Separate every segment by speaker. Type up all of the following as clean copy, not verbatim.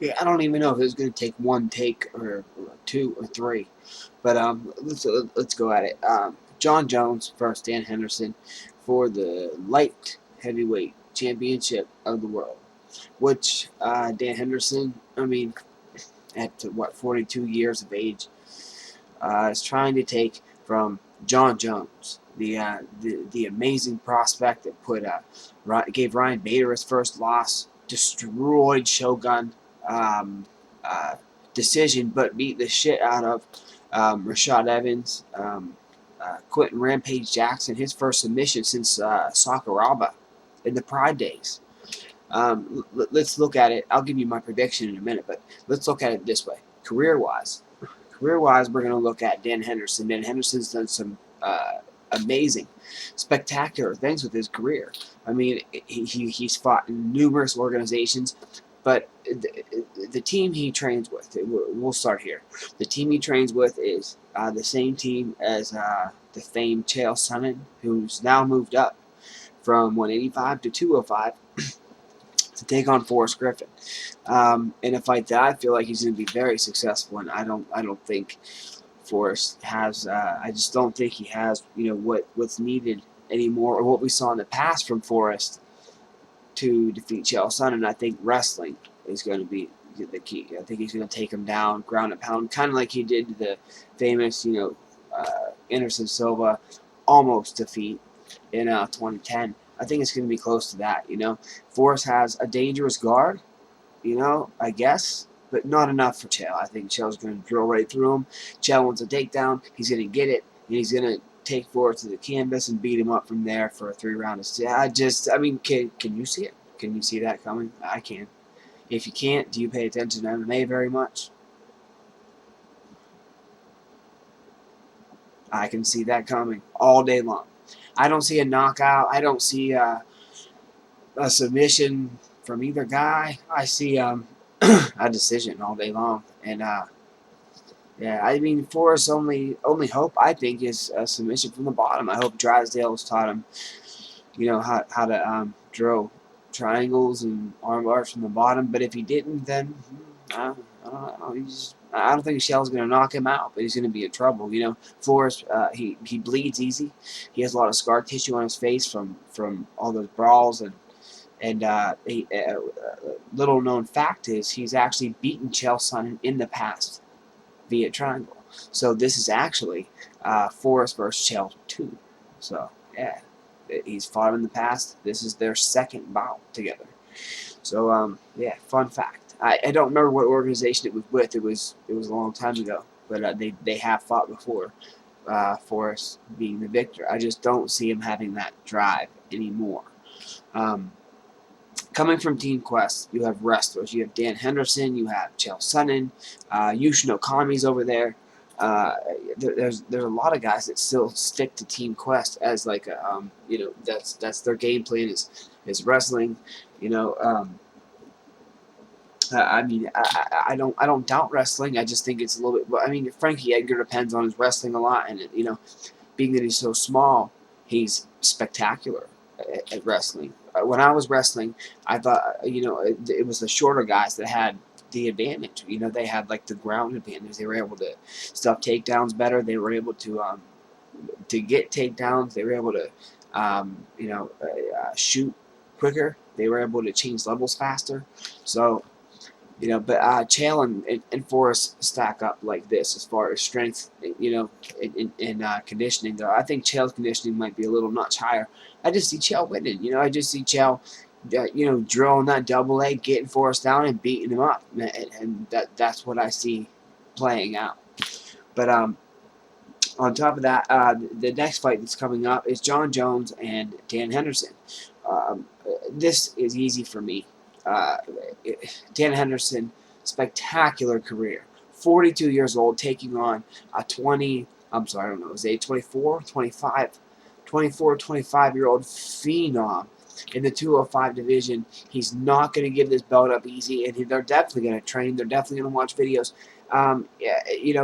Speaker 1: Yeah, I don't even know if it was going to take one take or two or three, but let's go at it. John Jones versus Dan Henderson for the light heavyweight championship of the world. Which Dan Henderson, I mean, at what 42 years of age, is trying to take from John Jones, the amazing prospect that gave Ryan Bader his first loss, destroyed Shogun, um, uh, decision, but beat the shit out of Rashad Evans, Quentin Rampage Jackson, his first submission since Sakuraba in the Pride days. Let's look at it. I'll give you my prediction in a minute, but let's look at it this way. Career wise, we're going to look at Dan Henderson. Dan Henderson's done some amazing, spectacular things with his career. I mean, he's fought in numerous organizations, but the team he trains with, we'll start here. The team he trains with is the same team as the famed Chael Sonnen, who's now moved up from 185 to 205 to take on Forrest Griffin in a fight that I feel like he's going to be very successful in. I don't think Forrest has. I just don't think he has what's needed anymore, or what we saw in the past from Forrest to defeat Chael Sonnen. And I think wrestling is going to be the key. I think he's going to take him down, ground and pound, kind of like he did to the famous Anderson Silva almost defeat in 2010. I think it's going to be close to that. Forrest has a dangerous guard, I guess, but not enough for Chael. I think Chael's going to drill right through him. Chael wants a takedown. He's going to get it, and he's going to take Forrest to the canvas and beat him up from there for a 3-round. I mean, can you see it? Can you see that coming? I can. If you can't, do you pay attention to MMA very much? I can see that coming all day long. I don't see a knockout. I don't see a submission from either guy. I see a decision all day long. And yeah, I mean, Forrest's only hope, I think, is a submission from the bottom. I hope Drysdale's taught him, how to drill triangles and arm bars from the bottom. But if he didn't, then I don't know. I don't think Shell's going to knock him out, but he's going to be in trouble. Forrest, he bleeds easy. He has a lot of scar tissue on his face from all those brawls, and little known fact is he's actually beaten Chael Sonnen in the past via triangle. So this is actually Forrest versus Chael 2. So yeah, he's fought him in the past. This is their second bout together. So yeah, fun fact. I don't remember what organization it was with. It was a long time ago, but they have fought before. Forrest being the victor. I just don't see him having that drive anymore. Um, Coming from Team Quest, you have wrestlers. You have Dan Henderson. You have Chael Sonnen. Yushin Okami's over there. There's a lot of guys that still stick to Team Quest as like that's their game plan is wrestling. You know, I mean, I don't doubt wrestling. I just think it's a little bit. I mean, Frankie Edgar depends on his wrestling a lot, and being that he's so small, he's spectacular at wrestling. When I was wrestling, I thought it was the shorter guys that had the advantage. They had like the ground advantage. They were able to stuff takedowns better. They were able to get takedowns. They were able to shoot quicker. They were able to change levels faster. So but Chael and Forrest stack up like this as far as strength, in conditioning. Though I think Chael's conditioning might be a little notch higher. I just see Chael winning. I just see Chael, drilling that double leg, getting Forrest down and beating him up, and that's what I see playing out. But on top of that, the next fight that's coming up is John Jones and Dan Henderson. This is easy for me. Uh, Dan Henderson, spectacular career. 42 years old, taking on a 20, I'm sorry, I don't know, his age, 24, 25, 24, 25-year-old phenom in the 205 division. He's not going to give this belt up easy, and they're definitely going to train. They're definitely going to watch videos.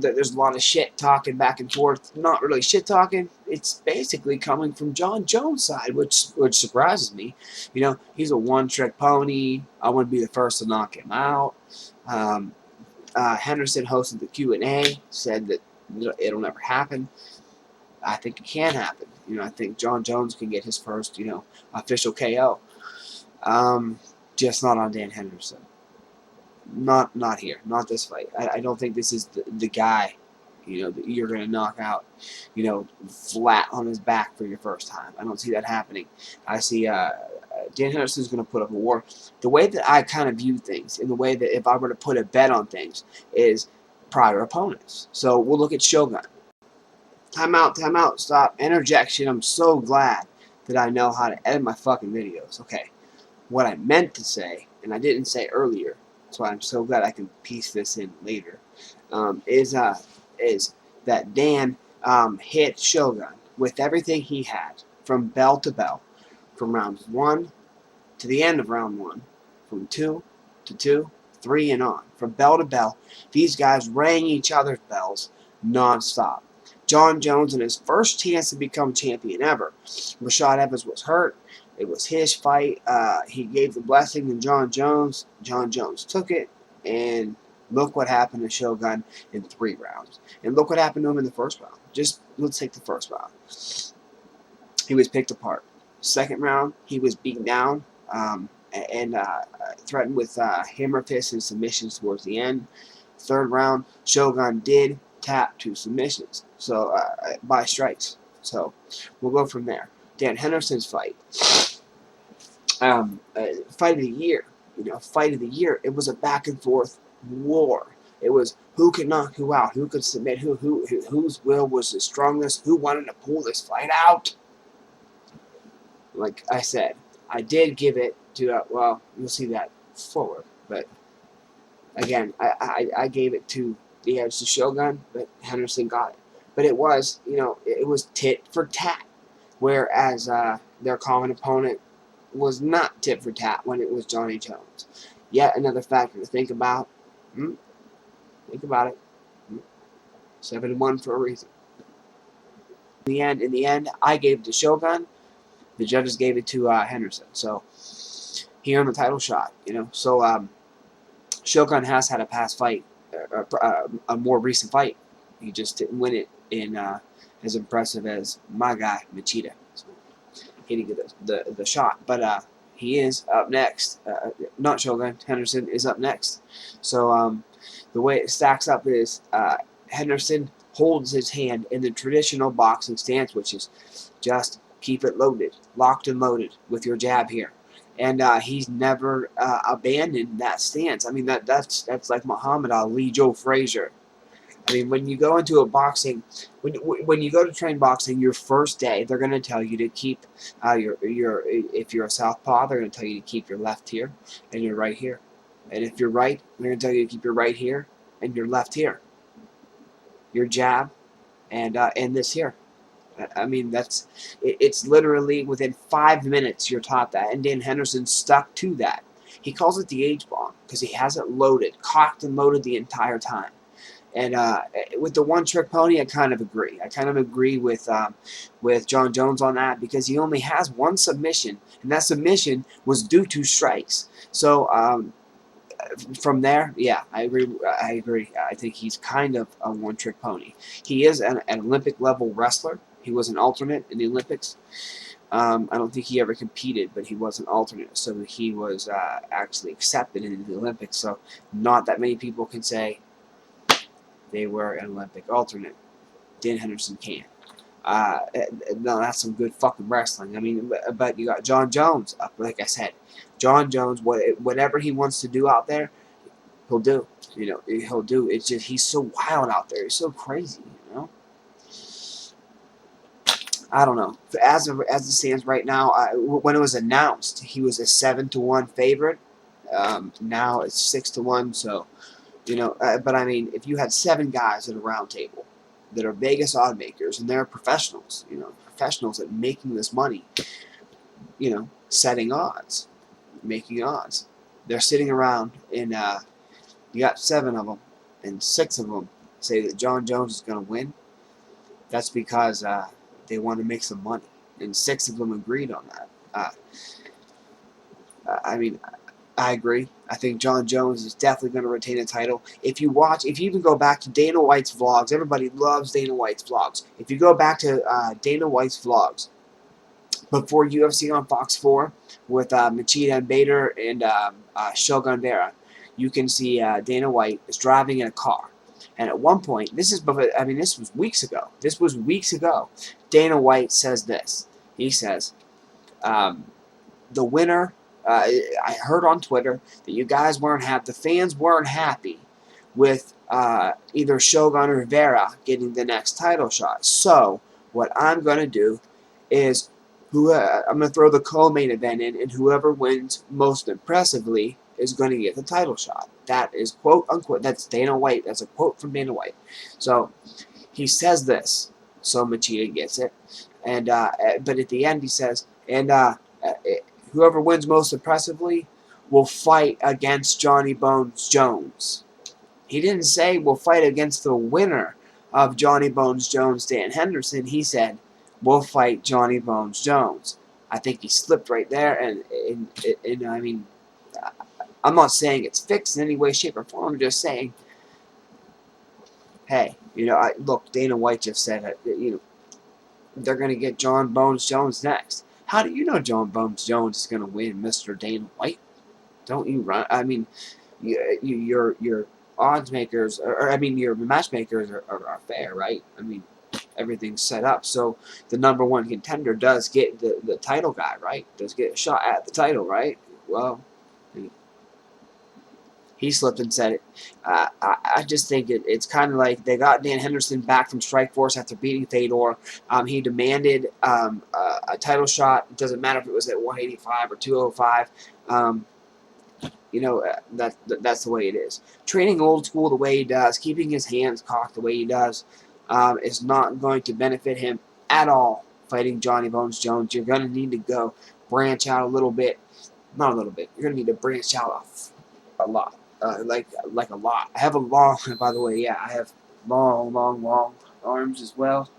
Speaker 1: There's a lot of shit talking back and forth. Not really shit talking. It's basically coming from Jon Jones' side, which surprises me. He's a one-trick pony. I want to be the first to knock him out. Henderson hosted the Q&A, said that it'll never happen. I think it can happen. I think Jon Jones can get his first, official KO. Just not on Dan Henderson. Not here. Not this fight. I don't think this is the guy, that you're going to knock out, flat on his back for your first time. I don't see that happening. I see Dan Henderson's going to put up a war. The way that I kind of view things, in the way that if I were to put a bet on things, is prior opponents. So we'll look at Shogun. Time out, stop, interjection. I'm so glad that I know how to edit my fucking videos. Okay, what I meant to say, and I didn't say earlier, that's why I'm so glad I can piece this in later, is that Dan hit Shogun with everything he had, from bell to bell, from round 1 to the end of round 1, from 2 to 2, 3 and on, from bell to bell. These guys rang each other's bells non-stop. Jon Jones, in his first chance to become champion ever, Rashad Evans was hurt. It was his fight. He gave the blessing to Jon Jones. Jon Jones took it, and look what happened to Shogun in 3 rounds. And look what happened to him in the first round. Just let's take the first round. He was picked apart. Second round, he was beaten down and threatened with hammer fists and submissions towards the end. Third round, Shogun did tap 2 submissions, so by strikes. So we'll go from there. Dan Henderson's fight, fight of the year. Fight of the year. It was a back and forth war. It was who could knock who out, who could submit whose will was the strongest, who wanted to pull this fight out. Like I said, I did give it to well, you'll see that forward, but again, I gave it to the edge to Shogun, but Henderson got it. But it was, it was tit for tat, whereas their common opponent was not tit for tat when it was Johnny Jones. Yet another factor to think about. Think about it. 7-1 for a reason. In the end, I gave it to Shogun. The judges gave it to Henderson. So he earned the title shot. So Shogun has had a past fight, a more recent fight. He just didn't win it in as impressive as my guy Machida. So he didn't get the shot, but he is up next. Not Shogun. Henderson is up next. So the way it stacks up is Henderson holds his hand in the traditional boxing stance, which is just keep it loaded, locked and loaded with your jab here. And he's never abandoned that stance. I mean, that's like Muhammad Ali, Joe Frazier. I mean, when you go into a boxing, when you go to train boxing, your first day, they're going to tell you to keep if you're a southpaw, they're going to tell you to keep your left here and your right here. And if you're right, they're going to tell you to keep your right here and your left here. Your jab and this here. I mean, it's literally within 5 minutes you're taught that, and Dan Henderson stuck to that. He calls it the H-bomb because he has it loaded, cocked and loaded the entire time. And with the one-trick pony, I kind of agree. I kind of agree with Jon Jones on that because he only has 1 submission, and that submission was due to strikes. So from there, yeah, I agree. I think he's kind of a one-trick pony. He is an Olympic-level wrestler. He was an alternate in the Olympics. I don't think he ever competed, but he was an alternate, so he was actually accepted into the Olympics. So not that many people can say they were an Olympic alternate. Dan Henderson can. No, that's some good fucking wrestling. I mean, but you got Jon Jones up. Like I said, Jon Jones, whatever he wants to do out there, he'll do. He'll do. It's just he's so wild out there. He's so crazy. I don't know. As it stands right now, when it was announced, he was a 7-1 favorite. Now it's 6-1. So, but I mean, if you had 7 guys at a round table that are Vegas odd makers and they're professionals, professionals at making this money, setting odds, making odds. They're sitting around, and you got 7 of them, and 6 of them say that Jon Jones is going to win. That's because they want to make some money, and 6 of them agreed on that. I mean, I agree. I think Jon Jones is definitely going to retain a title. If you even go back to Dana White's vlogs, everybody loves Dana White's vlogs. If you go back to Dana White's vlogs before UFC on Fox 4 with Machida and Bader and Shogun Vera, you can see Dana White is driving in a car. And at one point, this was weeks ago. This was weeks ago. Dana White says this. He says, the winner, I heard on Twitter that you guys the fans weren't happy with either Shogun or Vera getting the next title shot. So what I'm going to do is I'm going to throw the co-main event in, and whoever wins most impressively is going to get the title shot. That is quote unquote. That's Dana White. That's a quote from Dana White. So he says this, so Machida gets it, and but at the end he says, and whoever wins most impressively will fight against Johnny Bones Jones. He didn't say we'll fight against the winner of Johnny Bones Jones, Dan Henderson. He said we'll fight Johnny Bones Jones. I think he slipped right there, and I mean, I'm not saying it's fixed in any way, shape, or form. I'm just saying, hey, look, Dana White just said it. They're going to get Jon Bones Jones next. How do you know Jon Bones Jones is going to win, Mr. Dana White? Don't you run? I mean, your odds makers, your matchmakers are fair, right? I mean, everything's set up. So the number 1 contender does get the title guy, right? Does get a shot at the title, right? Well, he slipped and said it. I just think it's kind of like they got Dan Henderson back from Strikeforce after beating Fedor. He demanded a title shot. It doesn't matter if it was at 185 or 205. That's the way it is. Training old school the way he does, keeping his hands cocked the way he does, is not going to benefit him at all fighting Johnny Bones Jones. You're going to need to go branch out a little bit. Not a little bit. You're going to need to branch out a lot. Like a lot. I have a long, by the way, yeah, I have long arms as well.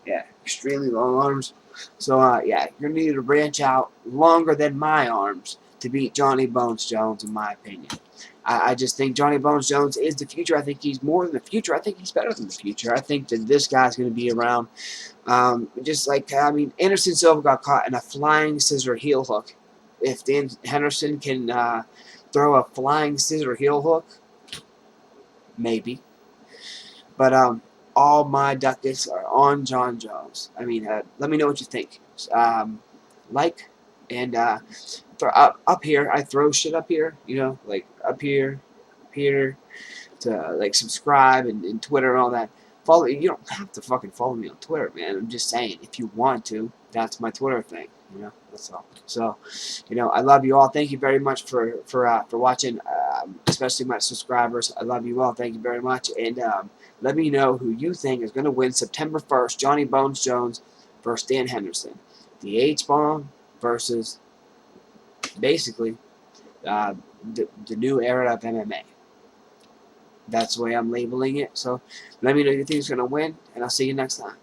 Speaker 1: Yeah, extremely long arms. So, yeah, you're going to need to branch out longer than my arms to beat Johnny Bones Jones, in my opinion. I just think Johnny Bones Jones is the future. I think he's more than the future. I think he's better than the future. I think that this guy's going to be around. Anderson Silva got caught in a flying scissor heel hook. If Dan Henderson can throw a flying scissor heel hook, maybe. But all my ducats are on Jon Jones. I mean, let me know what you think. Like and up here, I throw shit up here. Like up here to like subscribe and Twitter and all that. Follow. You don't have to fucking follow me on Twitter, man. I'm just saying, if you want to, that's my Twitter thing. That's all. So, I love you all. Thank you very much for watching, especially my subscribers. I love you all. Thank you very much. And let me know who you think is going to win September 1st, Johnny Bones Jones versus Dan Henderson. The H-Bomb versus, basically, the new era of MMA. That's the way I'm labeling it. So let me know who you think is going to win, and I'll see you next time.